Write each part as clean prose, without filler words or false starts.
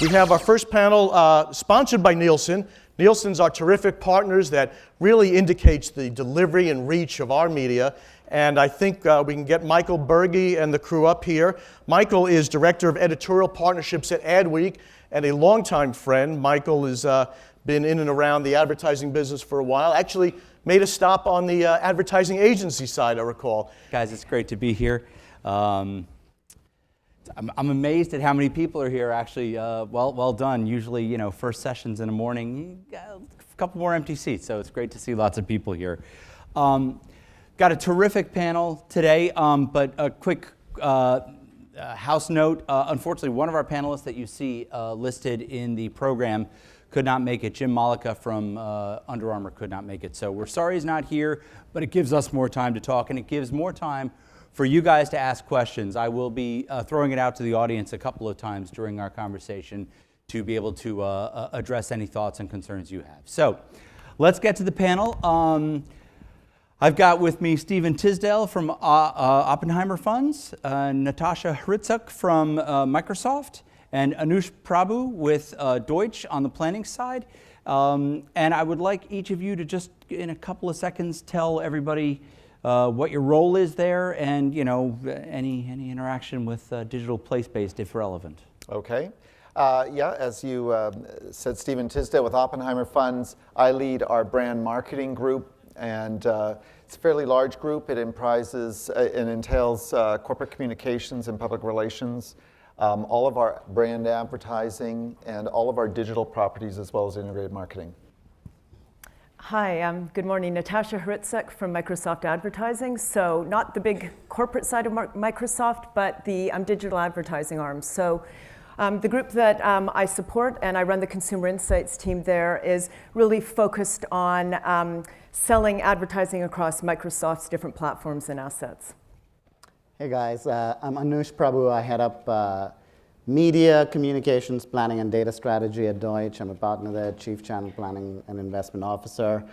We have our first panel sponsored by Nielsen. Nielsen's our terrific partners that really indicates the delivery and reach of our media. And I think we can get Michael Berge and the crew up here. Michael is Director of Editorial Partnerships at Adweek and a longtime friend. Michael has been in and around the advertising business for a while. Actually made a stop on the advertising agency side, I recall. Guys, it's great to be here. I'm amazed at how many people are here, actually. Well done. Usually, you know, first sessions in the morning, you got a couple more empty seats, so it's great to see lots of people here. Got a terrific panel today, but a quick house note. Unfortunately, one of our panelists that you see listed in the program could not make it. Jim Malika from Under Armour could not make it. So we're sorry he's not here, but it gives us more time to talk, and it gives more time for you guys to ask questions. I will be throwing it out to the audience a couple of times during our conversation to be able to address any thoughts and concerns you have. So let's get to the panel. I've got with me Stephen Tisdale from Oppenheimer Funds, Natasha Hrycuk from Microsoft, and Anush Prabhu with Deutsch on the planning side. And I would like each of you to just, in a couple of seconds, tell everybody what your role is there, and any interaction with digital place-based if relevant. Okay. Yeah, as you said, Stephen Tisdale with Oppenheimer Funds. I lead our brand marketing group, and it's a fairly large group. It entails corporate communications and public relations, all of our brand advertising, and all of our digital properties, as well as integrated marketing. Hi, good morning. Natasha Hrycuk from Microsoft Advertising. So not the big corporate side of Microsoft, but the digital advertising arm. So the group that I support, and I run the consumer insights team there, is really focused on selling advertising across Microsoft's different platforms and assets. Hey guys, I'm Anush Prabhu. I head up media, communications, planning, and data strategy at Deutsch. I'm a partner there, Chief Channel Planning and Investment Officer.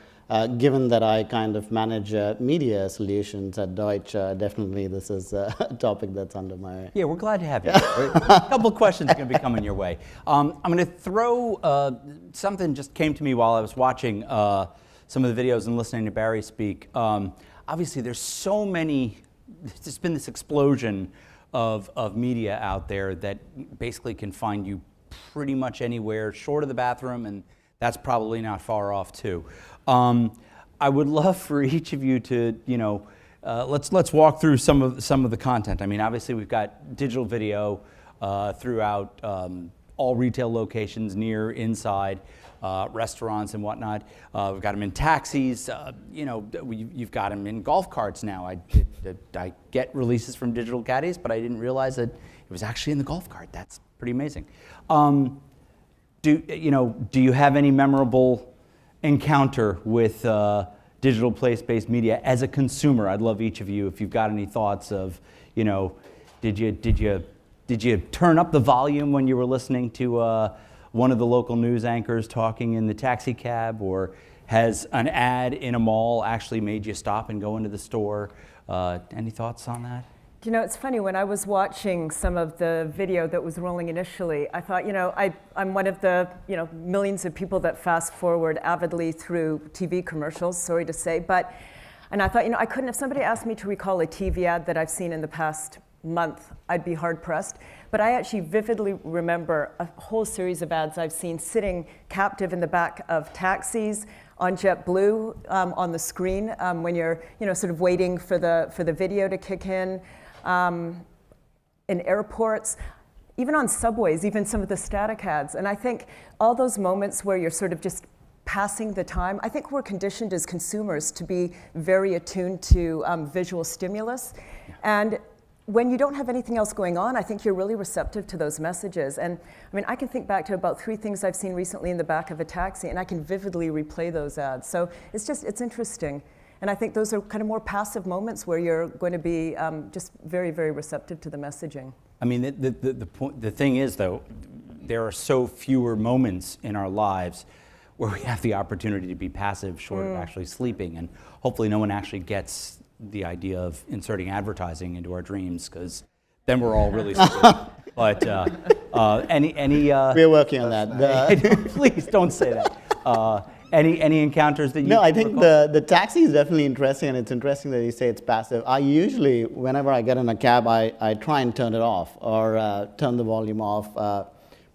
Given that I kind of manage media solutions at Deutsch, definitely this is a topic that's under my... Yeah, we're glad to have you. A couple of questions are going to be coming your way. I'm going to throw, something just came to me while I was watching some of the videos and listening to Barry speak. Obviously, there's so many, there's been this explosion of media out there that basically can find you pretty much anywhere short of the bathroom, and that's probably not far off too. I would love for each of you to, let's walk through some of the content. I mean, obviously we've got digital video throughout all retail locations, near, inside, restaurants and whatnot. We've got them in taxis. You've got them in golf carts now. I get releases from digital caddies, but I didn't realize that it was actually in the golf cart. That's pretty amazing. Do you have any memorable encounter with digital place-based media as a consumer? I'd love each of you if you've got any thoughts of, did you turn up the volume when you were listening to one of the local news anchors talking in the taxi cab, or has an ad in a mall actually made you stop and go into the store? Any thoughts on that? It's funny, when I was watching some of the video that was rolling initially, I thought, I'm one of the, millions of people that fast forward avidly through TV commercials, sorry to say, and I thought, I couldn't, if somebody asked me to recall a TV ad that I've seen in the past month, I'd be hard pressed. But I actually vividly remember a whole series of ads I've seen sitting captive in the back of taxis, on JetBlue, on the screen, when you're sort of waiting for the video to kick in airports, even on subways, even some of the static ads. And I think all those moments where you're sort of just passing the time, I think we're conditioned as consumers to be very attuned to visual stimulus. Yeah. And when you don't have anything else going on, I think you're really receptive to those messages. And I mean, I can think back to about 3 things I've seen recently in the back of a taxi, and I can vividly replay those ads. So it's interesting. And I think those are kind of more passive moments where you're going to be just very, very receptive to the messaging. I mean, the thing is, though, there are so fewer moments in our lives where we have the opportunity to be passive short of actually sleeping. And hopefully no one actually gets the idea of inserting advertising into our dreams, because then we're all really stupid. But We're working on that. Please don't say that. Any encounters that you No, I think recall? the taxi is definitely interesting, and it's interesting that you say it's passive. I usually, whenever I get in a cab, I try and turn it off or turn the volume off.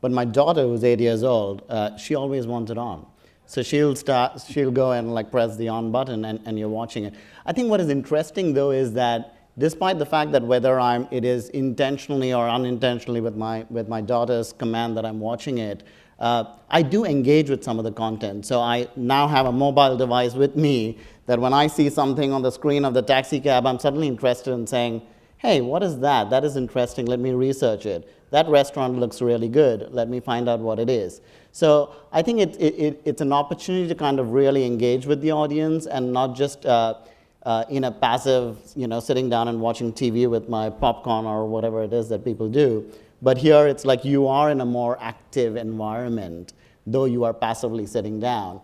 But my daughter, who's 8 years old, she always wants it on. So she'll go and like press the on button, and you're watching it. I think what is interesting though is that despite the fact that whether it is intentionally or unintentionally with my daughter's command that I'm watching it, I do engage with some of the content. So I now have a mobile device with me that when I see something on the screen of the taxi cab, I'm suddenly interested in saying, hey, what is that? That is interesting. Let me research it. That restaurant looks really good. Let me find out what it is. So I think it's an opportunity to kind of really engage with the audience and not just in a passive, sitting down and watching TV with my popcorn or whatever it is that people do. But here it's like you are in a more active environment, though you are passively sitting down.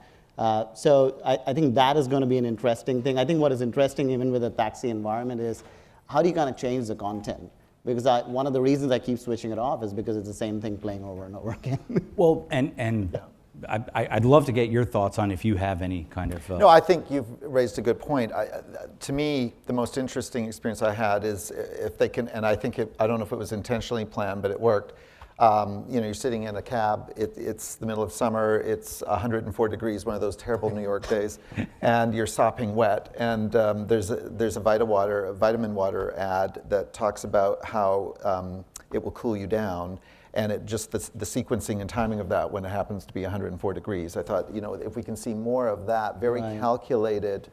So I think that is going to be an interesting thing. I think what is interesting even with the taxi environment is how do you kind of change the content? Because one of the reasons I keep switching it off is because it's the same thing playing over and over again. Well, and I'd love to get your thoughts on if you have any kind of... No, I think you've raised a good point. To me, the most interesting experience I had is if they can, and I think I don't know if it was intentionally planned, but it worked. You're sitting in a cab, it's the middle of summer, it's 104 degrees, one of those terrible New York days, and you're sopping wet. And there's a vitamin water ad that talks about how it will cool you down. And it just the sequencing and timing of that when it happens to be 104 degrees. I thought, if we can see more of that, very calculated,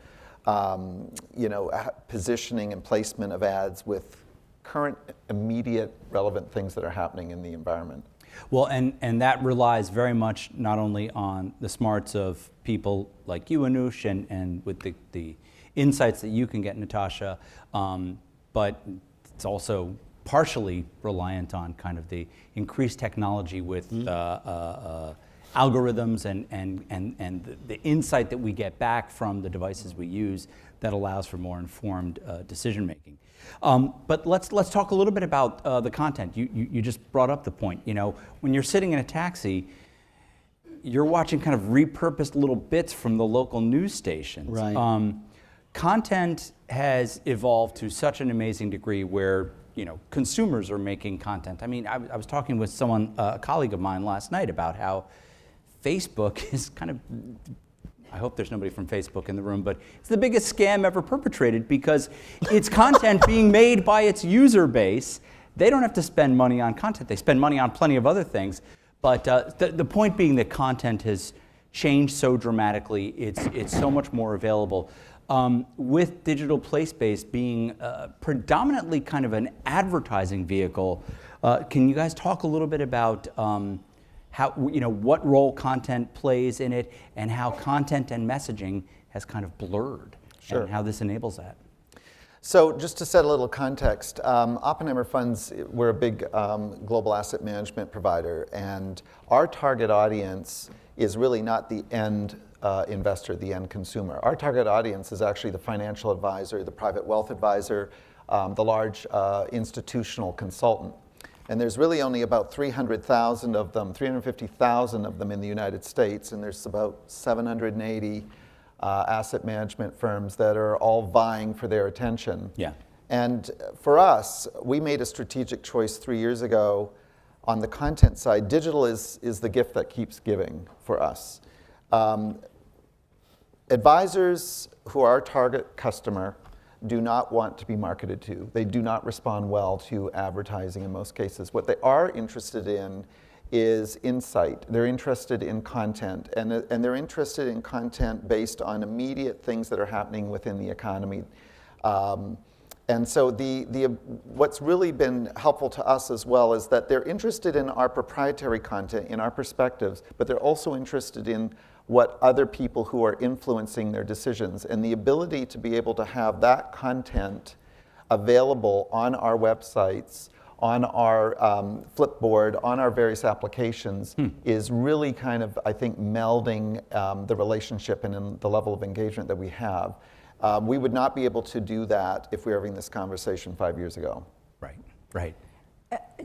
positioning and placement of ads with current, immediate, relevant things that are happening in the environment. Well, and that relies very much not only on the smarts of people like you, Anush, and with the insights that you can get, Natasha, but it's also partially reliant on kind of the increased technology with algorithms and the insight that we get back from the devices we use that allows for more informed decision making. But let's talk a little bit about the content. You just brought up the point. When you're sitting in a taxi, you're watching kind of repurposed little bits from the local news stations. Right. Content has evolved to such an amazing degree where consumers are making content. I mean, I was talking with someone, a colleague of mine last night, about how Facebook is kind of, I hope there's nobody from Facebook in the room, but it's the biggest scam ever perpetrated because it's content being made by its user base. They don't have to spend money on content. They spend money on plenty of other things. But the point being that content has changed so dramatically. It's so much more available. With digital place-based being predominantly kind of an advertising vehicle, can you guys talk a little bit about how what role content plays in it and how content and messaging has kind of blurred, and how this enables that? So just to set a little context, Oppenheimer Funds, we're a big global asset management provider, and our target audience is really not the end investor, the end consumer. Our target audience is actually the financial advisor, the private wealth advisor, the large institutional consultant. And there's really only about 300,000 of them, 350,000 of them in the United States, and there's about 780 asset management firms that are all vying for their attention. Yeah. And for us, we made a strategic choice 3 years ago on the content side. Digital is the gift that keeps giving for us. Advisors who are our target customer do not want to be marketed to. They do not respond well to advertising in most cases. What they are interested in is insight. They're interested in content, and they're interested in content based on immediate things that are happening within the economy. And so what's really been helpful to us as well is that they're interested in our proprietary content, in our perspectives, but they're also interested in what other people who are influencing their decisions, and the ability to be able to have that content available on our websites, on our Flipboard, on our various applications is really kind of, I think, melding the relationship and in the level of engagement that we have. We would not be able to do that if we were having this conversation 5 years ago. Right, right.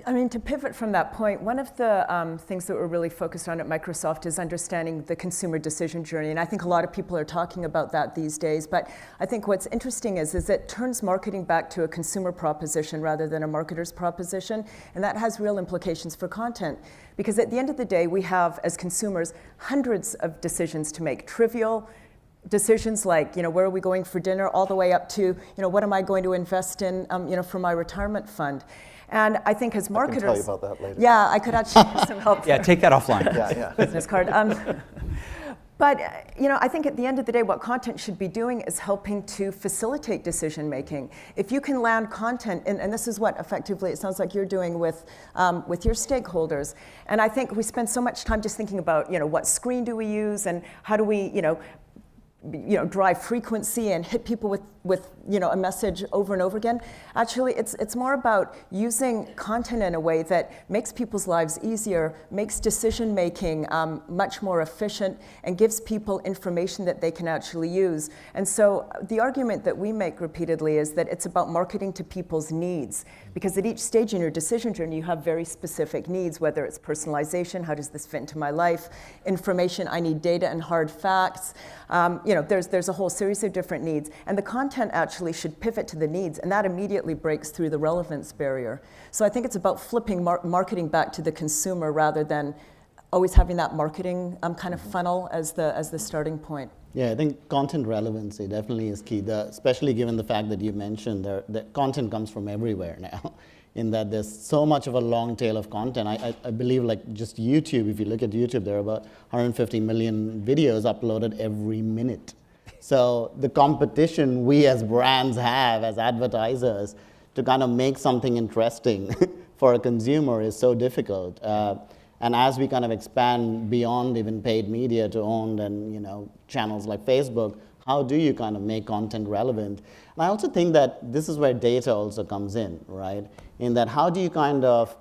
I mean, to pivot from that point, one of the things that we're really focused on at Microsoft is understanding the consumer decision journey. And I think a lot of people are talking about that these days. But I think what's interesting is it turns marketing back to a consumer proposition rather than a marketer's proposition. And that has real implications for content. Because at the end of the day, we have, as consumers, hundreds of decisions to make, trivial decisions like, where are we going for dinner, all the way up to, what am I going to invest in, for my retirement fund. And I think as marketers... I can tell you about that later. Yeah, I could actually use some help. Yeah, take that offline. Yeah. Business card. But I think at the end of the day, what content should be doing is helping to facilitate decision making. If you can land content, and this is what effectively it sounds like you're doing with your stakeholders. And I think we spend so much time just thinking about what screen do we use and how do we drive frequency and hit people with a message over and over again. Actually, it's more about using content in a way that makes people's lives easier, makes decision making much more efficient, and gives people information that they can actually use. And so the argument that we make repeatedly is that it's about marketing to people's needs, because at each stage in your decision journey, you have very specific needs, whether it's personalization, how does this fit into my life, information, I need data and hard facts. There's a whole series of different needs, and the content actually should pivot to the needs, and that immediately breaks through the relevance barrier. So I think it's about flipping marketing back to the consumer rather than always having that marketing kind of funnel as the starting point. Yeah, I think content relevancy definitely is key, especially given the fact that you mentioned that content comes from everywhere now, in that there's so much of a long tail of content. I believe like just YouTube, if you look at YouTube, there are about 150 million videos uploaded every minute. So the competition we as brands have, as advertisers, to kind of make something interesting for a consumer is so difficult. And as we kind of expand beyond even paid media to owned and channels like Facebook, how do you kind of make content relevant? And I also think that this is where data also comes in, right? In that how do you kind of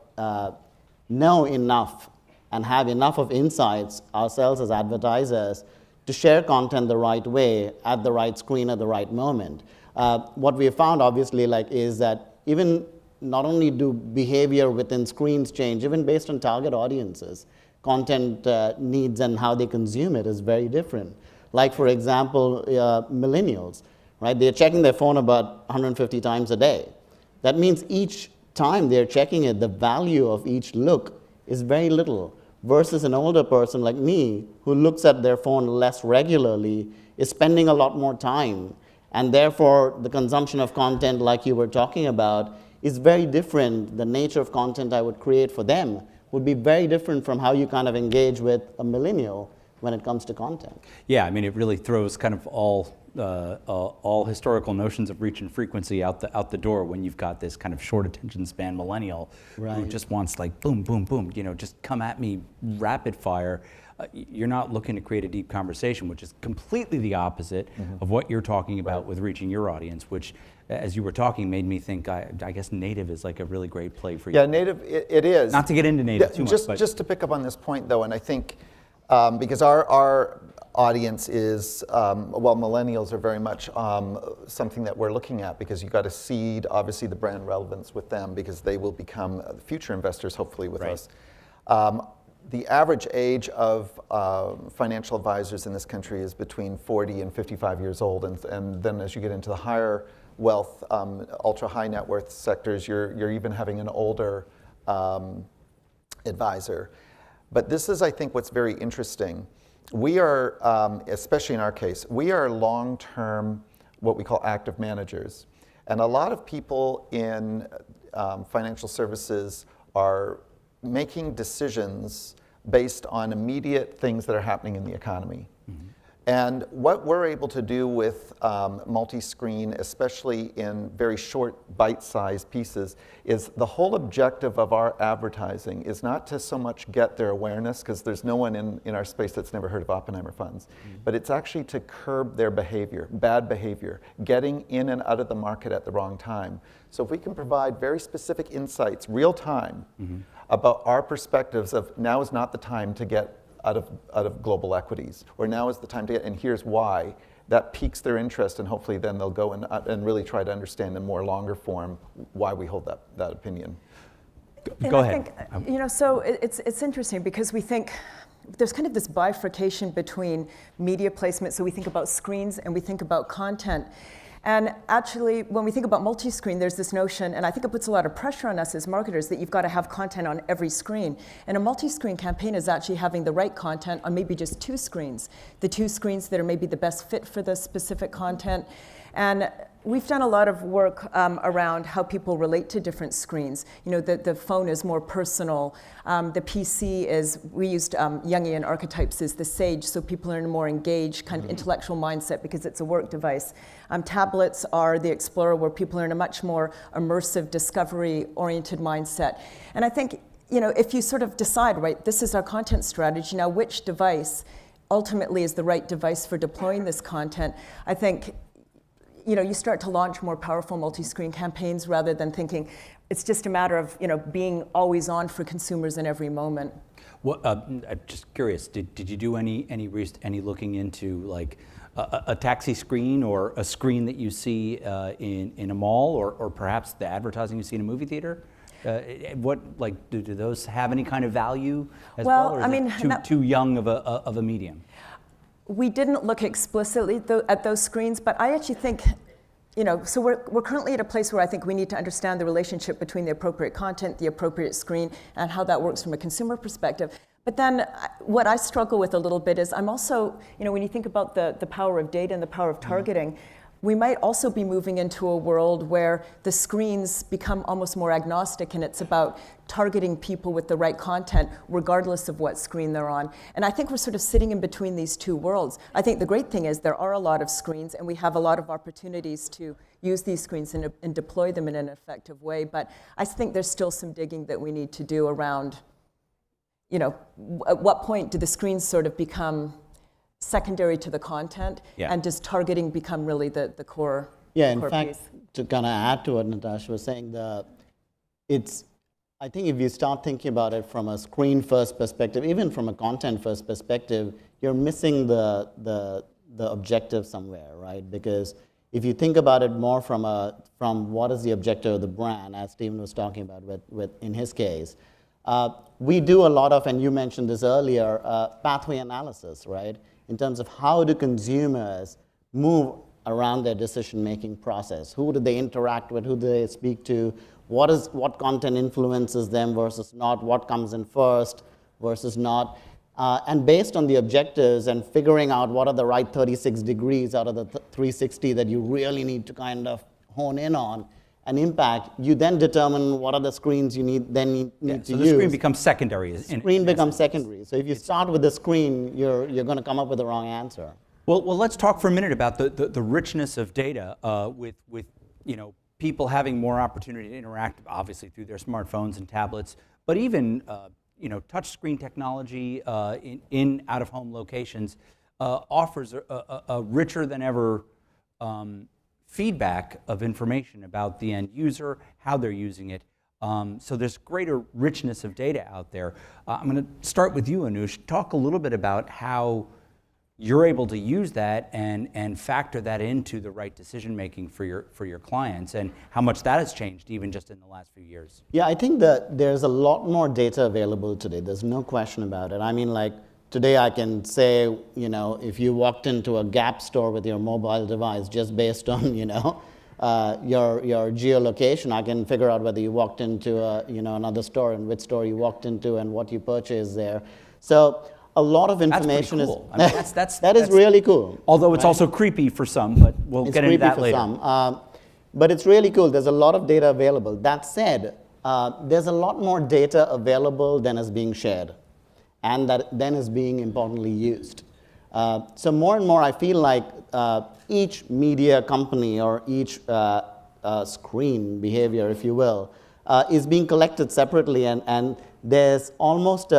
know enough and have enough of insights ourselves as advertisers to share content the right way at the right screen at the right moment. What we have found obviously is that even not only do behavior within screens change, even based on target audiences, content needs and how they consume it is very different. Like for example, millennials, right? They're checking their phone about 150 times a day. That means each time they're checking it, the value of each look is very little, versus an older person like me who looks at their phone less regularly is spending a lot more time. And therefore, the consumption of content like you were talking about is very different. The nature of content I would create for them would be very different from how you kind of engage with a millennial when it comes to content. Yeah, I mean, it really throws kind of all historical notions of reach and frequency out the door when you've got this kind of short attention span millennial who just wants like boom, boom, boom, just come at me rapid fire. You're not looking to create a deep conversation, which is completely the opposite of what you're talking about with reaching your audience, which, as you were talking, made me think, I guess native is like a really great play for you. Yeah, native, it is. Not to get into native too much. Just to pick up on this point, though, and I think, because our audience is, millennials are very much something that we're looking at, because you've got to seed, obviously, the brand relevance with them, because they will become future investors, hopefully, with us. The average age of financial advisors in this country is between 40 and 55 years old, and then as you get into the higher wealth, ultra high net worth sectors, you're even having an older advisor. But this is, I think, what's very interesting. We are, especially in our case, we are long-term, what we call active managers. And a lot of people in financial services are making decisions based on immediate things that are happening in the economy. And what we're able to do with multi-screen, especially in very short bite-sized pieces, is the whole objective of our advertising is not to so much get their awareness, because there's no one in our space that's never heard of Oppenheimer funds, but it's actually to curb their behavior, bad behavior, getting in and out of the market at the wrong time. So if we can provide very specific insights, real time, about our perspectives of now is not the time to get out of global equities, or now is the time to get, and here's why, that piques their interest, and hopefully then they'll go and really try to understand in more longer form why we hold that opinion. And Go I ahead. think, so it's interesting because we think there's kind of this bifurcation between media placement. So we think about screens and we think about content. And actually, when we think about multi-screen, there's this notion, and I think it puts a lot of pressure on us as marketers, that you've got to have content on every screen. And a multi-screen campaign is actually having the right content on maybe just 2 screens, the 2 screens that are maybe the best fit for the specific content. And we've done a lot of work around how people relate to different screens. The phone is more personal. The PC is, we used Jungian archetypes as the sage, so people are in a more engaged kind of intellectual mindset because it's a work device. Tablets are the explorer, where people are in a much more immersive, discovery-oriented mindset. And I think, if you sort of decide, right, this is our content strategy, now which device ultimately is the right device for deploying this content, I think you start to launch more powerful multi-screen campaigns rather than thinking it's just a matter of being always on for consumers in every moment. Well, I'm just curious. Did you do any looking into like a taxi screen or a screen that you see in a mall, or perhaps the advertising you see in a movie theater? Do those have any kind of value as well? Or is it too young of a medium? We didn't look explicitly at those screens, but I actually think, so we're currently at a place where I think we need to understand the relationship between the appropriate content, the appropriate screen, and how that works from a consumer perspective. But then what I struggle with a little bit is I'm also, when you think about the power of data and the power of targeting, we might also be moving into a world where the screens become almost more agnostic, and it's about targeting people with the right content regardless of what screen they're on. And I think we're sort of sitting in between these 2 worlds. I think the great thing is there are a lot of screens, and we have a lot of opportunities to use these screens and deploy them in an effective way. But I think there's still some digging that we need to do around, at what point do the screens sort of become secondary to the content, and does targeting become really the core? Yeah, core in fact, piece? to kind of add to what Natasha was saying, I think if you start thinking about it from a screen-first perspective, even from a content-first perspective, you're missing the objective somewhere, right? Because if you think about it more from what is the objective of the brand, as Stephen was talking about with in his case, we do a lot of, and you mentioned this earlier, pathway analysis, right? In terms of how do consumers move around their decision-making process. Who do they interact with? Who do they speak to? What content influences them versus not? What comes in first versus not? And based on the objectives and figuring out what are the right 36 degrees out of the 360 that you really need to kind of hone in on and impact, you then determine what are the screens you need to use. So the screen becomes secondary. Screen becomes secondary. So if you start with the screen, you're going to come up with the wrong answer. Well, let's talk for a minute about the richness of data with people having more opportunity to interact, obviously through their smartphones and tablets, but even touch screen technology in out-of-home locations offers a richer than ever feedback of information about the end user, how they're using it. So there's greater richness of data out there. I'm going to start with you, Anush. Talk a little bit about how you're able to use that and factor that into the right decision making for your clients, and how much that has changed even just in the last few years. Yeah, I think that there's a lot more data available today. There's no question about it. I mean, like today I can say, if you walked into a Gap store with your mobile device, just based on, your geolocation, I can figure out whether you walked into another store and which store you walked into and what you purchased there. So a lot of information that's pretty cool. is that is really cool. Although it's also creepy for some, but we'll get into that later. Some, but it's really cool. There's a lot of data available. That said, there's a lot more data available than is being shared, and that then is being importantly used. So more and more, I feel like each media company or each screen behavior, if you will, is being collected separately, and there's almost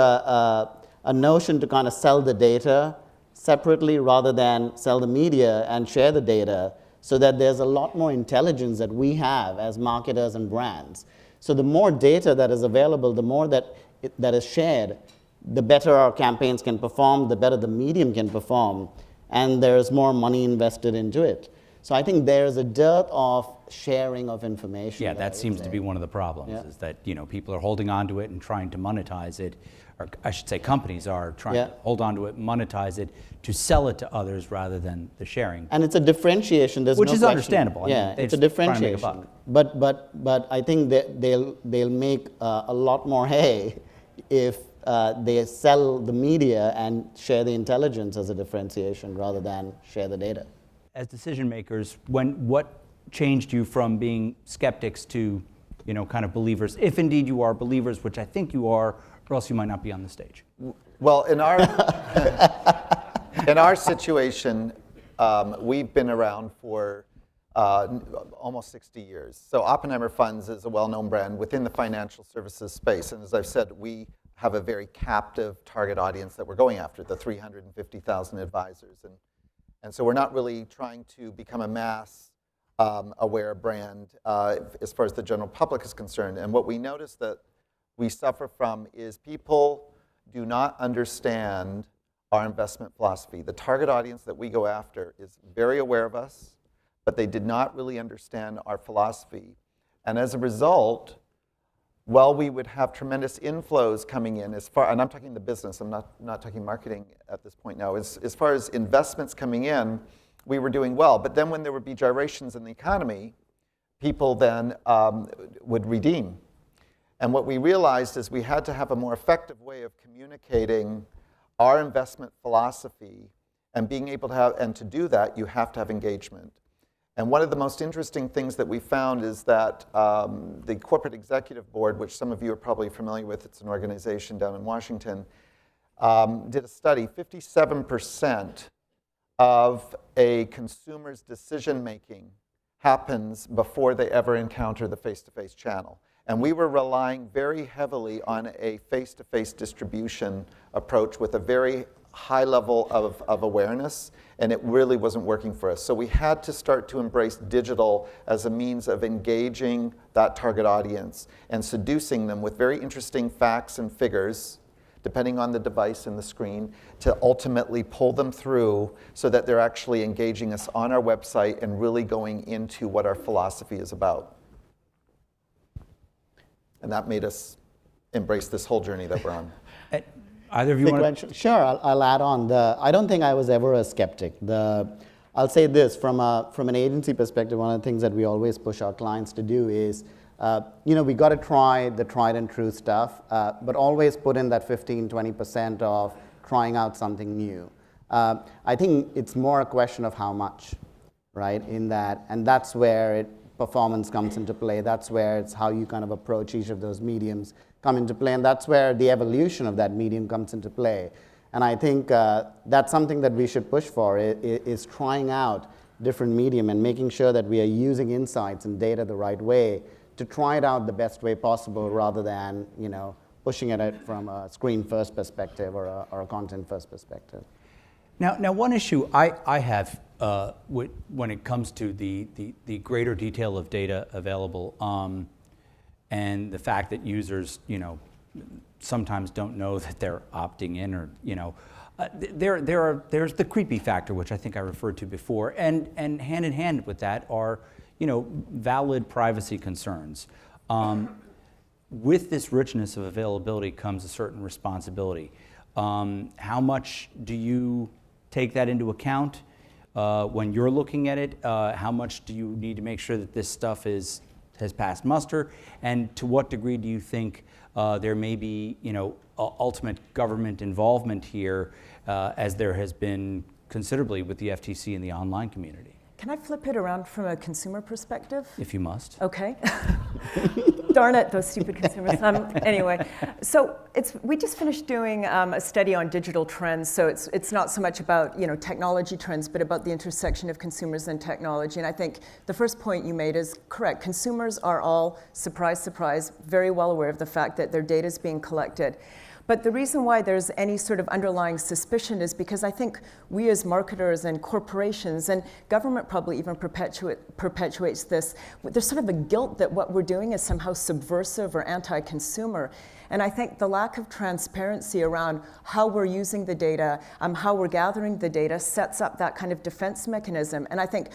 a notion to kind of sell the data separately rather than sell the media and share the data, so that there's a lot more intelligence that we have as marketers and brands. So the more data that is available, the more that is shared, the better our campaigns can perform, the better the medium can perform, and there's more money invested into it. So I think there's a dearth of sharing of information. Yeah, that seems to be one of the problems, is that people are holding on to it and trying to monetize it, or I should say companies are trying to hold on to it, monetize it, to sell it to others rather than the sharing. And it's a differentiation. There's Which no is question. understandable. Yeah, it's a just trying to make a differentiation. buck. But I think that they'll make a lot more hay if they sell the media and share the intelligence as a differentiation rather than share the data. As decision makers, what changed you from being skeptics to, kind of believers, if indeed you are believers, which I think you are, or else you might not be on the stage? Well, in our situation, we've been around for almost 60 years. So Oppenheimer Funds is a well-known brand within the financial services space. And as I've said, we have a very captive target audience that we're going after, the 350,000 advisors. And so we're not really trying to become a mass aware brand as far as the general public is concerned. And what we notice that we suffer from is people do not understand our investment philosophy. The target audience that we go after is very aware of us, but they did not really understand our philosophy. And as a result, while we would have tremendous inflows coming in, and I'm talking the business, I'm not talking marketing at this point now, as far as investments coming in, we were doing well. But then when there would be gyrations in the economy, people then would redeem. And what we realized is we had to have a more effective way of communicating our investment philosophy, and being able to have, and to do that, you have to have engagement. And one of the most interesting things that we found is that the Corporate Executive Board, which some of you are probably familiar with, it's an organization down in Washington, did a study. 57% of a consumer's decision-making happens before they ever encounter the face-to-face channel. And we were relying very heavily on a face-to-face distribution approach with a very high level of awareness, and it really wasn't working for us. So we had to start to embrace digital as a means of engaging that target audience and seducing them with very interesting facts and figures, depending on the device and the screen, to ultimately pull them through so that they're actually engaging us on our website and really going into what our philosophy is about. And that made us embrace this whole journey that we're on. Either of you want to? Sure, I'll add on. I don't think I was ever a skeptic. I'll say this, from an agency perspective, one of the things that we always push our clients to do is, we got to try the tried and true stuff, but always put in that 15-20% of trying out something new. I think it's more a question of how much, right, in that, and that's where performance comes into play. That's where it's how you kind of approach each of those mediums come into play, and that's where the evolution of that medium comes into play. And I think that's something that we should push for, is trying out different medium and making sure that we are using insights and data the right way to try it out the best way possible, rather than pushing it from a screen-first perspective or a content-first perspective. Now, one issue I have when it comes to the greater detail of data available, and the fact that users, sometimes don't know that they're opting in, or there's the creepy factor, which I think I referred to before, and hand in hand with that are valid privacy concerns. With this richness of availability comes a certain responsibility. How much do you take that into account when you're looking at it? How much do you need to make sure that this stuff has passed muster? And to what degree do you think there may be ultimate government involvement here, as there has been considerably with the FTC and the online community? Can I flip it around from a consumer perspective? If you must. Okay. Darn it, those stupid consumers. Anyway, so we just finished doing a study on digital trends. So it's not so much about technology trends, but about the intersection of consumers and technology. And I think the first point you made is correct. Consumers are all, surprise, surprise, very well aware of the fact that their data is being collected. But the reason why there's any sort of underlying suspicion is because I think we as marketers and corporations, and government probably even perpetuates this, there's sort of a guilt that what we're doing is somehow subversive or anti-consumer. And I think the lack of transparency around how we're using the data, how we're gathering the data, sets up that kind of defense mechanism. And I think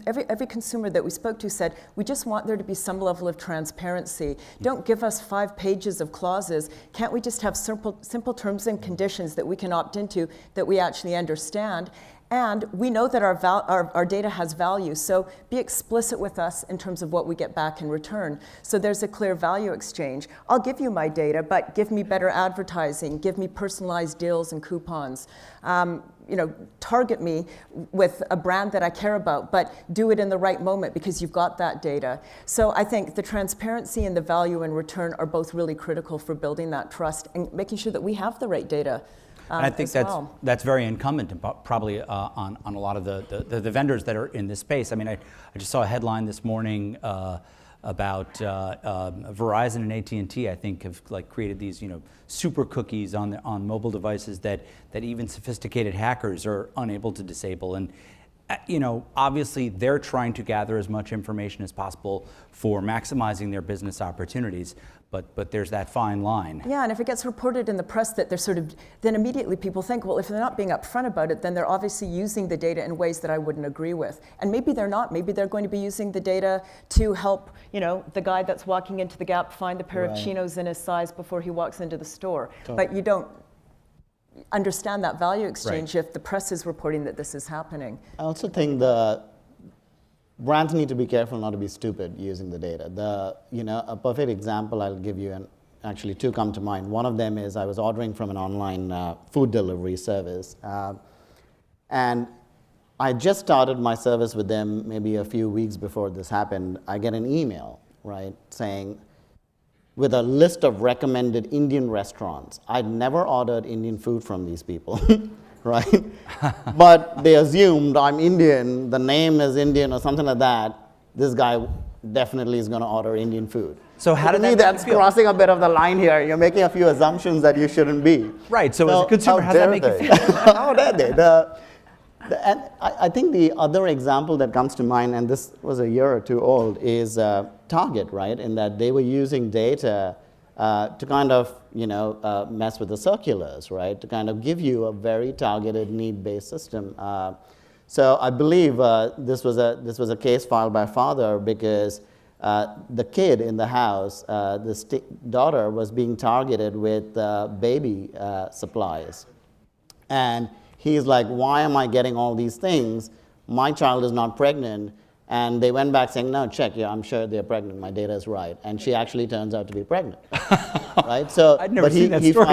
every consumer that we spoke to said, we just want there to be some level of transparency. Don't give us 5 pages of clauses. Can't we just have simple terms and conditions that we can opt into that we actually understand? And we know that our data has value, so be explicit with us in terms of what we get back in return. So there's a clear value exchange. I'll give you my data, but give me better advertising, give me personalized deals and coupons. Target me with a brand that I care about, but do it in the right moment because you've got that data. So I think the transparency and the value in return are both really critical for building that trust and making sure that we have the right data. And I think that's very incumbent probably on a lot of the vendors that are in this space. I mean, I just saw a headline this morning about Verizon and AT&T. I think have created these super cookies on mobile devices that even sophisticated hackers are unable to disable. And obviously they're trying to gather as much information as possible for maximizing their business opportunities. But there's that fine line. Yeah, and if it gets reported in the press that they're then immediately people think, well, if they're not being upfront about it, then they're obviously using the data in ways that I wouldn't agree with. And maybe they're not. Maybe they're going to be using the data to help, the guy that's walking into the Gap find the pair of chinos in his size before he walks into the store. But you don't understand that value exchange if the press is reporting that this is happening. I also think brands need to be careful not to be stupid using the data. A perfect example I'll give you, and actually 2 come to mind. One of them is I was ordering from an online food delivery service, and I just started my service with them maybe a few weeks before this happened. I get an email, saying, with a list of recommended Indian restaurants. I'd never ordered Indian food from these people. Right? But they assumed I'm Indian, the name is Indian or something like that. This guy definitely is going to order Indian food. So how did that that's crossing a bit of the line here. You're making a few assumptions that you shouldn't be. Right. So as a consumer, how does that make you feel? How dare they? And I think the other example that comes to mind, and this was a year or 2 old, is Target, right? In that they were using data to kind of mess with the circulars, right? To kind of give you a very targeted need-based system. So I believe this was a case filed by father because the kid in the house, the daughter, was being targeted with baby supplies, and he's like, "Why am I getting all these things? My child is not pregnant." And they went back saying, "No, check, I'm sure they're pregnant. My data is right." And she actually turns out to be pregnant, right? So, I'd never seen that story.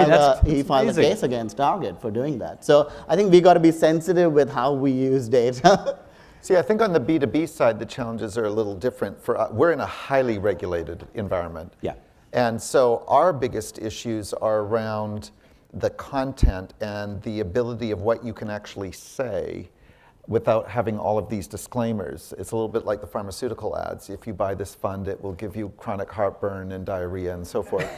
He filed a case against Target for doing that. So I think we got to be sensitive with how we use data. See, I think on the B2B side, the challenges are a little different. We're in a highly regulated environment. Yeah. And so our biggest issues are around the content and the ability of what you can actually say without having all of these disclaimers. It's a little bit like the pharmaceutical ads. If you buy this fund, it will give you chronic heartburn and diarrhea and so forth.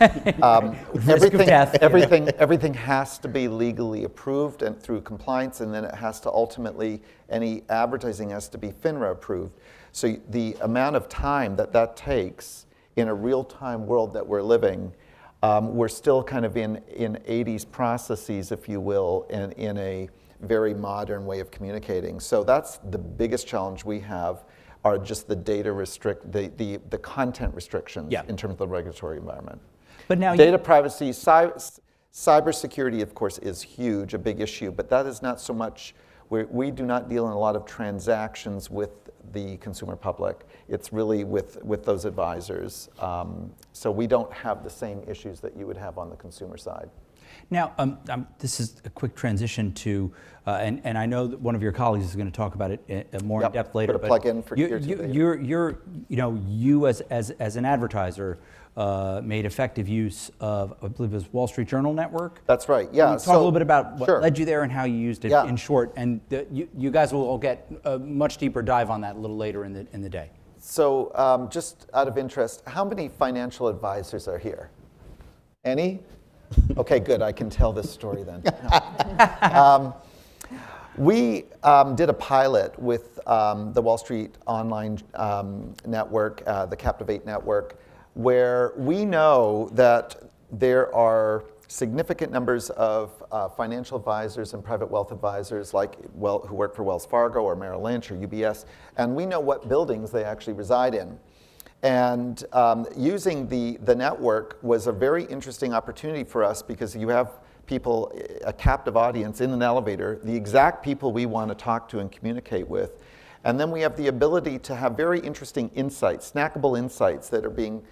Everything has to be legally approved and through compliance, and then it has to ultimately, any advertising has to be FINRA approved. So the amount of time that takes in a real-time world that we're living, we're still kind of in 80s processes, if you will, in a very modern way of communicating. So that's the biggest challenge we have, are just the data the content restrictions in terms of the regulatory environment. But now data privacy, cybersecurity, of course, is huge, a big issue, but that is not so much, we do not deal in a lot of transactions with the consumer public. It's really with those advisors. So we don't have the same issues that you would have on the consumer side. Now, this is a quick transition to, and I know that one of your colleagues is going to talk about it more in depth later. Put a plug in for you as an advertiser made effective use of, I believe it was Wall Street Journal network. That's right. Yeah. Talk a little bit about what led you there and how you used it in short, and you guys will all get a much deeper dive on that a little later in the day. So, just out of interest, how many financial advisors are here? Any? Okay, good. I can tell this story then. We did a pilot with the Wall Street Online Network, the Captivate Network, where we know that there are significant numbers of financial advisors and private wealth advisors who work for Wells Fargo or Merrill Lynch or UBS, and we know what buildings they actually reside in. And using the network was a very interesting opportunity for us because you have people, a captive audience in an elevator, the exact people we want to talk to and communicate with. And then we have the ability to have very interesting insights, snackable insights that are being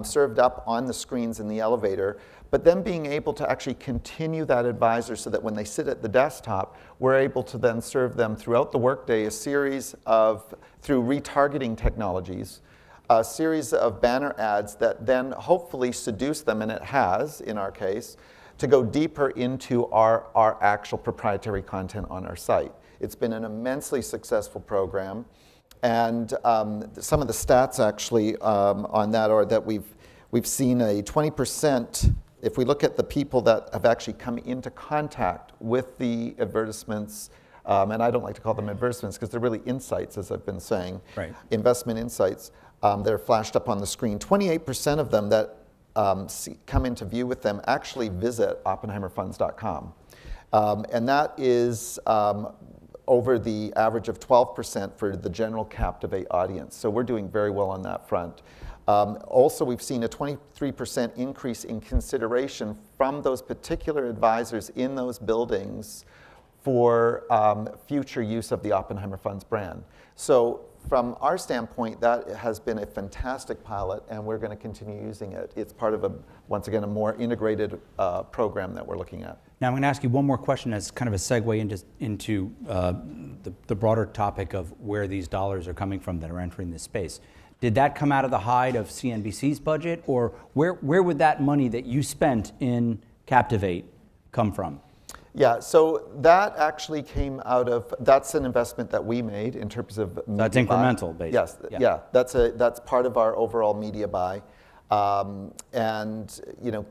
served up on the screens in the elevator, but then being able to actually continue that advisor so that when they sit at the desktop, we're able to then serve them throughout the workday a series of, through retargeting technologies, a series of banner ads that then hopefully seduce them, and it has in our case, to go deeper into our actual proprietary content on our site. It's been an immensely successful program. And some of the stats actually on that are that we've seen a 20%, if we look at the people that have actually come into contact with the advertisements, and I don't like to call them advertisements because they're really insights, as I've been saying, right. Investment insights that are flashed up on the screen. 28% of them that come into view with them actually visit oppenheimerfunds.com. And that is over the average of 12% for the general Captivate audience. So we're doing very well on that front. Also, we've seen a 23% increase in consideration from those particular advisors in those buildings for future use of the Oppenheimer Funds brand. So from our standpoint, that has been a fantastic pilot, and we're going to continue using it. It's part of, once again, a more integrated program that we're looking at. Now I'm going to ask you one more question as kind of a segue into the broader topic of where these dollars are coming from that are entering this space. Did that come out of the hide of CNBC's budget, or where would that money that you spent in Captivate come from? Yeah, so that actually came out of, that's an investment that we made in terms of media That's incremental, buy. basically. Yes, yeah, that's part of our overall media buy. And, you know,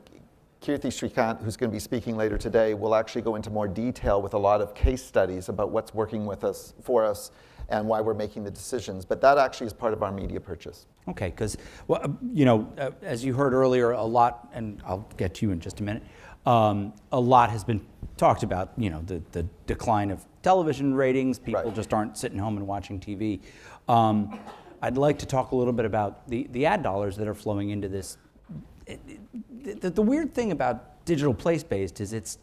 Kirti Shrikant, who's going to be speaking later today, will actually go into more detail with a lot of case studies about what's working for us and why we're making the decisions. But that actually is part of our media purchase. Okay, because, well, you know, as you heard earlier, a lot, and I'll get to you in just a minute, a lot has been talked about, you know, the decline of television ratings. People just aren't sitting home and watching TV. I'd like to talk a little bit about the ad dollars that are flowing into this. The weird thing about digital place-based is it's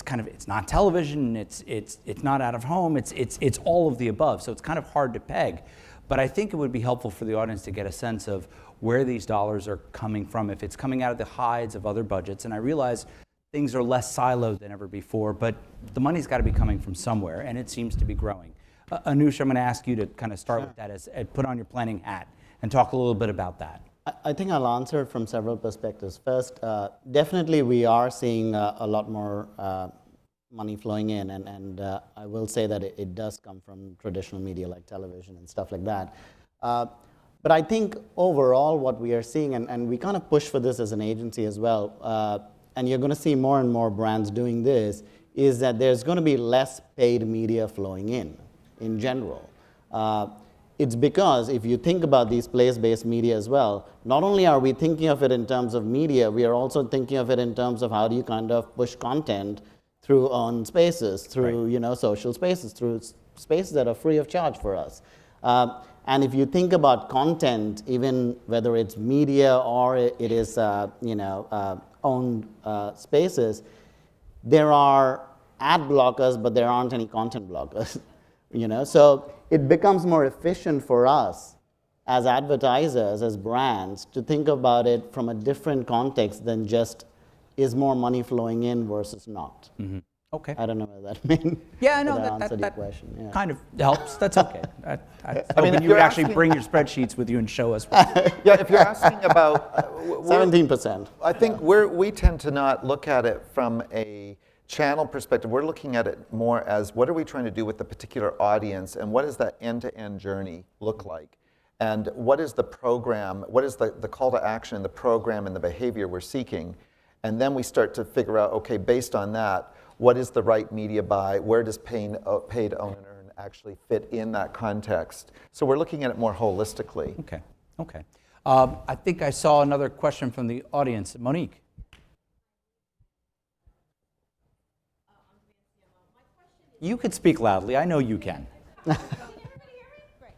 kind of, it's not television, it's not out of home, it's all of the above. So it's kind of hard to peg. But I think it would be helpful for the audience to get a sense of where these dollars are coming from, if it's coming out of the hides of other budgets. And I realize things are less siloed than ever before, but the money's got to be coming from somewhere, and it seems to be growing. Anush, I'm going to ask you to kind of start with that, as put on your planning hat, and talk a little bit about that. I think I'll answer it from several perspectives. First, definitely we are seeing a lot more money flowing in, and I will say that it does come from traditional media like television and stuff like that. But I think overall what we are seeing, and we kind of push for this as an agency as well, and you're going to see more and more brands doing this, is that there's going to be less paid media flowing in general. It's because if you think about these place-based media as well, not only are we thinking of it in terms of media, we are also thinking of it in terms of how do you kind of push content through on spaces, through you know, social spaces, through spaces that are free of charge for us. And if you think about content, even whether it's media or it is owned spaces, there are ad blockers, but there aren't any content blockers. You know, so it becomes more efficient for us as advertisers, as brands, to think about it from a different context than just is more money flowing in versus not. Mm-hmm. Okay. I don't know whether that means answered your question. Yeah. Kind of helps. That's okay. I mean, you would actually bring your spreadsheets with you and show us. Yeah, if you're asking about 17%. I think we tend to not look at it from a channel perspective. We're looking at it more as what are we trying to do with the particular audience, and what does that end-to-end journey look like? And what is the program, what is the call to action, the program, and the behavior we're seeking? And then we start to figure out, okay, based on that, what is the right media buy? Where does paid own and earn actually fit in that context? So we're looking at it more holistically. Okay. I think I saw another question from the audience. Monique. You could speak loudly. I know you can. Can everybody hear me? Great.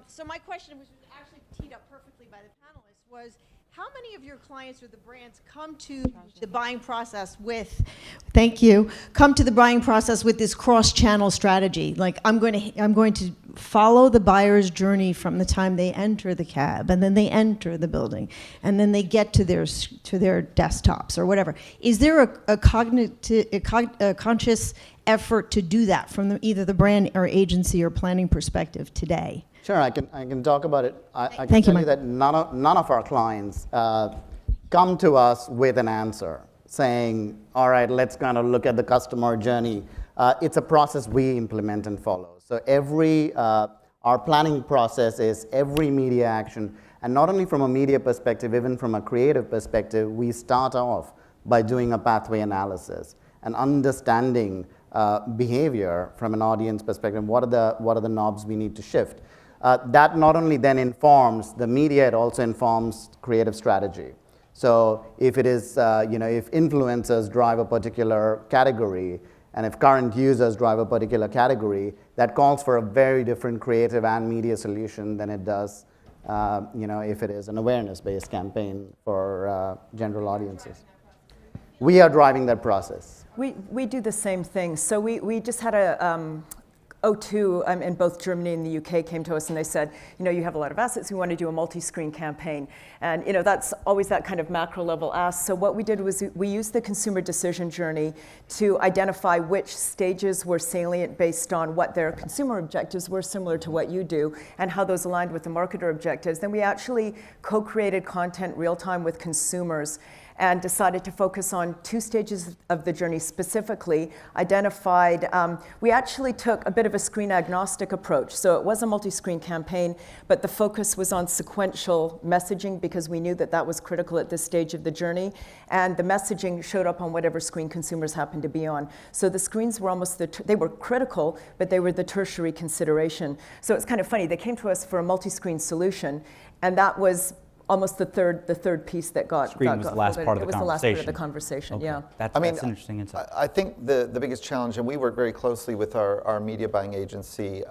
So my question, which was actually teed up perfectly by the panelists, was how many of your clients or the brands come to the buying process with, thank you, come to the buying process with this cross-channel strategy? Like, I'm going to follow the buyer's journey from the time they enter the cab, and then they enter the building, and then they get to their desktops or whatever. Is there a conscious effort to do that from either the brand or agency or planning perspective today? Sure, I can talk about it. I can Thank you, tell you that none of our clients come to us with an answer saying, all right, let's kind of look at the customer journey. It's a process we implement and follow. So our planning process is every media action, and not only from a media perspective, even from a creative perspective, we start off by doing a pathway analysis and understanding behavior from an audience perspective. What are the knobs we need to shift? That not only then informs the media, it also informs creative strategy. So if it is, if influencers drive a particular category, and if current users drive a particular category, that calls for a very different creative and media solution than it does, if it is an awareness-based campaign for general audiences. We are driving that process. We do the same thing. So we just had a O2 in both Germany and the UK came to us and they said, you have a lot of assets, we want to do a multi-screen campaign. And that's always that kind of macro level ask. So what we did was we used the consumer decision journey to identify which stages were salient based on what their consumer objectives were, similar to what you do, and how those aligned with the marketer objectives. Then we actually co-created content real time with consumers and decided to focus on 2 stages of the journey specifically, identified, we actually took a bit of a screen agnostic approach. So it was a multi-screen campaign, but the focus was on sequential messaging because we knew that that was critical at this stage of the journey. And the messaging showed up on whatever screen consumers happened to be on. So the screens were almost, they were critical, but they were the tertiary consideration. So it's kind of funny, they came to us for a multi-screen solution, and that was almost the third piece that got Screen was the last part of the It was the last part of the conversation, Okay. yeah. That's an interesting insight. I think the biggest challenge, and we work very closely with our media buying agency,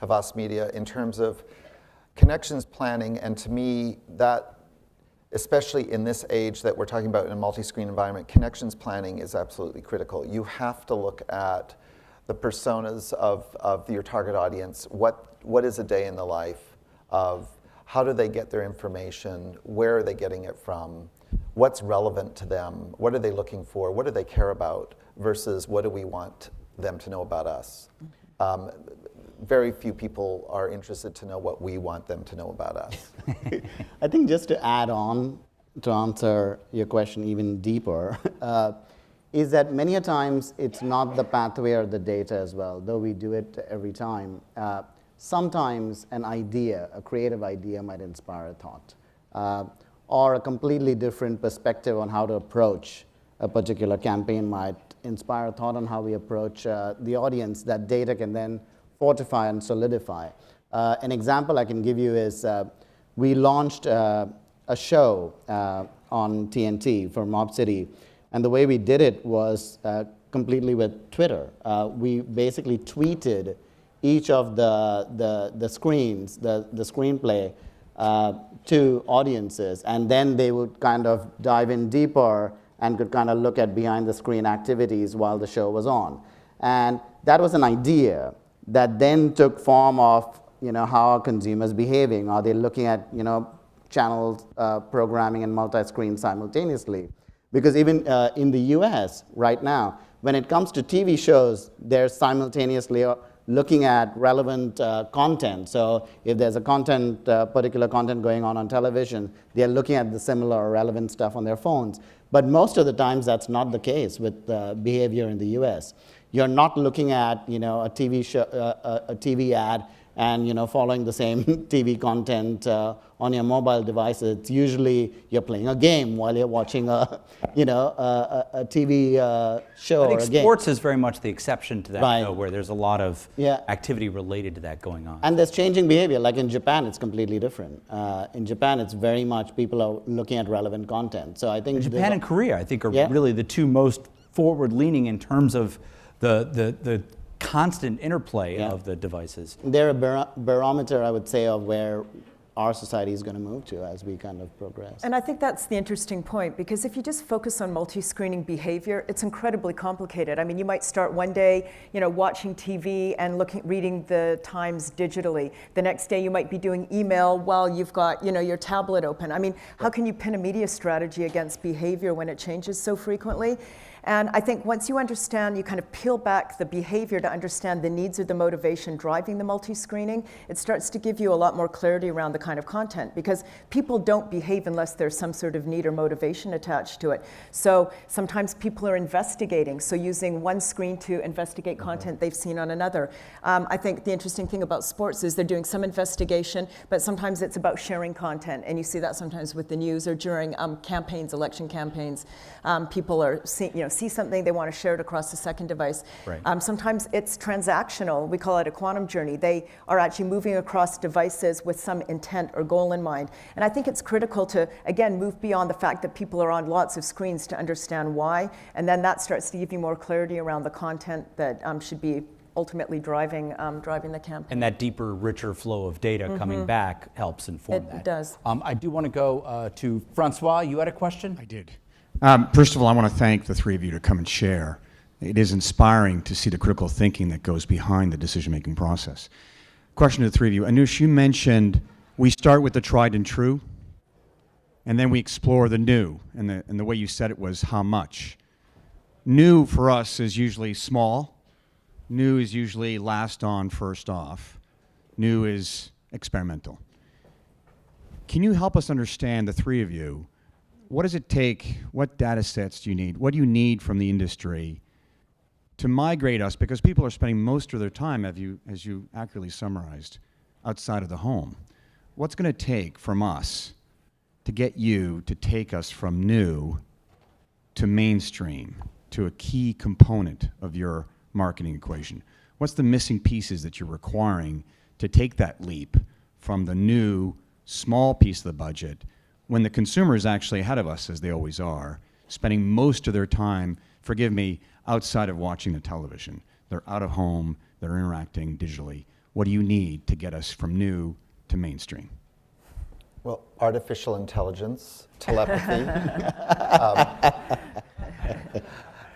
Havas Media, in terms of connections planning, and to me, that, especially in this age that we're talking about in a multi-screen environment, connections planning is absolutely critical. You have to look at the personas of your target audience. What is a day in the life of, how do they get their information? Where are they getting it from? What's relevant to them? What are they looking for? What do they care about? Versus what do we want them to know about us? Very few people are interested to know what we want them to know about us. I think just to add on, to answer your question even deeper, is that many a times it's not the pathway or the data as well, though we do it every time. Sometimes an idea, a creative idea, might inspire a thought, or a completely different perspective on how to approach a particular campaign might inspire a thought on how we approach the audience. That data can then fortify and solidify. An example I can give you is we launched a show on TNT for Mob City, and the way we did it was completely with Twitter. We basically tweeted each of the screens, the screenplay, to audiences, and then they would kind of dive in deeper and could kind of look at behind the screen activities while the show was on. And that was an idea that then took form of, how are consumers behaving? Are they looking at, channel programming and multi-screen simultaneously? Because even in the US right now, when it comes to TV shows, they're simultaneously looking at relevant content. So if there's a particular content going on television, they're looking at the similar or relevant stuff on their phones. But most of the times that's not the case with behavior in the US. You're not looking at, a TV show, a TV ad and, following the same TV content on your mobile device. It's usually you're playing a game while you're watching a TV show or a game. Sports is very much the exception to that, Right. though, where there's a lot of activity related to that going on. And there's changing behavior. Like in Japan, it's completely different. In Japan, it's very much people are looking at relevant content. So I think Japan and Korea, I think, are really the two most forward-leaning in terms of the constant interplay Yeah. of the devices. They're a barometer, I would say, of where our society is going to move to as we kind of progress. And I think that's the interesting point, because if you just focus on multi-screening behavior, it's incredibly complicated. I mean, you might start one day, watching TV and reading the Times digitally. The next day you might be doing email while you've got, your tablet open. I mean, how can you pin a media strategy against behavior when it changes so frequently? And I think once you understand, you kind of peel back the behavior to understand the needs or the motivation driving the multi-screening, it starts to give you a lot more clarity around the kind of content, because people don't behave unless there's some sort of need or motivation attached to it. So sometimes people are investigating, so using one screen to investigate content they've seen on another. I think the interesting thing about sports is they're doing some investigation, but sometimes it's about sharing content, and you see that sometimes with the news or during campaigns, election campaigns. People are see something, they want to share it across the second device. Right. Sometimes it's transactional. We call it a quantum journey. They are actually moving across devices with some intent or goal in mind. And I think it's critical to, again, move beyond the fact that people are on lots of screens to understand why. And then that starts to give you more clarity around the content that should be ultimately driving the campaign. And that deeper, richer flow of data coming back helps inform that. It does. I do want to go to Francois. You had a question? I did. First of all, I want to thank the three of you to come and share. It is inspiring to see the critical thinking that goes behind the decision-making process. Question to the three of you. Anush, you mentioned we start with the tried and true, and then we explore the new, and the way you said it was how much. New for us is usually small. New is usually last on, first off. New is experimental. Can you help us understand, the three of you, what does it take? What data sets do you need? What do you need from the industry to migrate us? Because people are spending most of their time, as you accurately summarized, outside of the home. What's going to take from us to get you to take us from new to mainstream, to a key component of your marketing equation? What's the missing pieces that you're requiring to take that leap from the new, small piece of the budget, when the consumer is actually ahead of us, as they always are, spending most of their time, forgive me, outside of watching the television? They're out of home, they're interacting digitally. What do you need to get us from new to mainstream? Well, artificial intelligence, telepathy,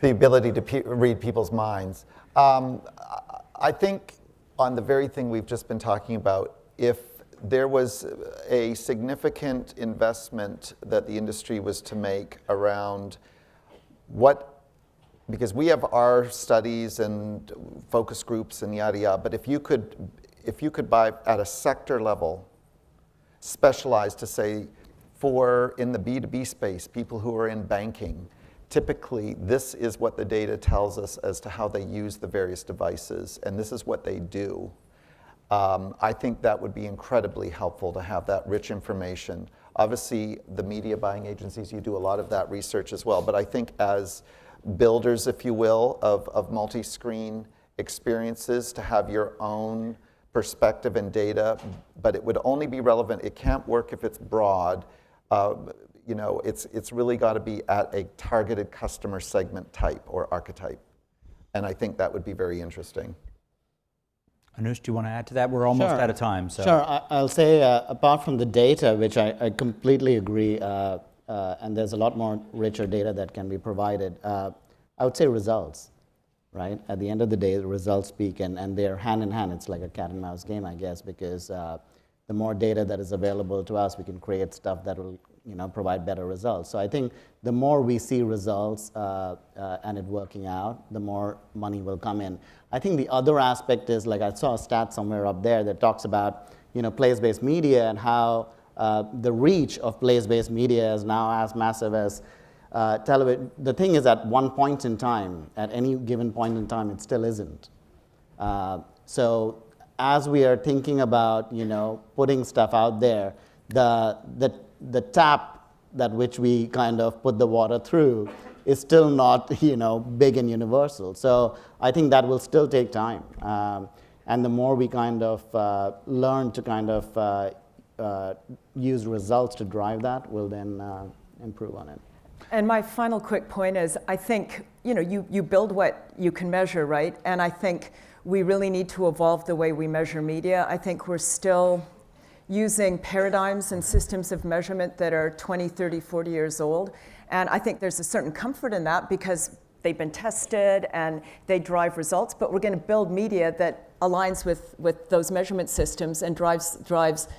the ability to read people's minds. I think on the very thing we've just been talking about, if there was a significant investment that the industry was to make around because we have our studies and focus groups and yada yada, but if you could buy at a sector level, specialized to say, in the B2B space, people who are in banking, typically this is what the data tells us as to how they use the various devices, and this is what they do. I think that would be incredibly helpful to have that rich information. Obviously, the media buying agencies, you do a lot of that research as well, but I think as builders, if you will, of multi-screen experiences, to have your own perspective and data, but it would only be relevant, it can't work if it's broad. It's really got to be at a targeted customer segment type or archetype. And I think that would be very interesting. Anush, do you want to add to that? We're almost out of time. So. Sure. I'll say, apart from the data, which I completely agree, and there's a lot more richer data that can be provided, I would say results, right? At the end of the day, the results speak, and they're hand in hand. It's like a cat and mouse game, I guess, because the more data that is available to us, we can create stuff that will provide better results. So I think the more we see results and it working out, the more money will come in. I think the other aspect is, like I saw a stat somewhere up there that talks about place-based media and how the reach of place-based media is now as massive as television. The thing is, at one point in time, at any given point in time, it still isn't. So as we are thinking about putting stuff out there, the tap that which we kind of put the water through is still not big and universal. So I think that will still take time. And the more we kind of learn to kind of use results to drive that, we'll then improve on it. And my final quick point is, I think you build what you can measure, right? And I think we really need to evolve the way we measure media. I think we're still using paradigms and systems of measurement that are 20, 30, 40 years old. And I think there's a certain comfort in that because they've been tested and they drive results, but we're going to build media that aligns with those measurement systems and drives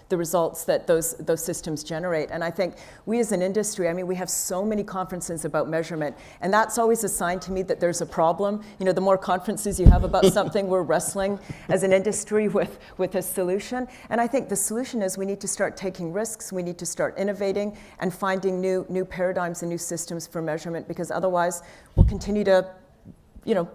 the results that those systems generate. And I think we as an industry, I mean, we have so many conferences about measurement, and that's always a sign to me that there's a problem. You know, the more conferences you have about something, we're wrestling as an industry with a solution. And I think the solution is we need to start taking risks, we need to start innovating and finding new paradigms and new systems for measurement, because otherwise we'll continue to, you know,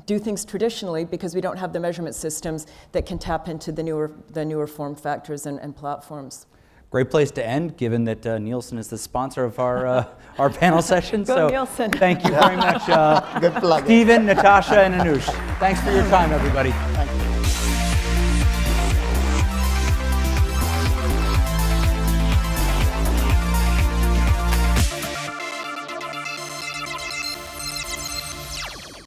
do things traditionally because we don't have the measurement systems that can tap into the newer form factors and platforms. Great place to end, given that Nielsen is the sponsor of our panel session. Go so Nielsen. Thank you very much, Good plug. Stephen, Natasha, and Anush. Thanks for your time, everybody. Thank you.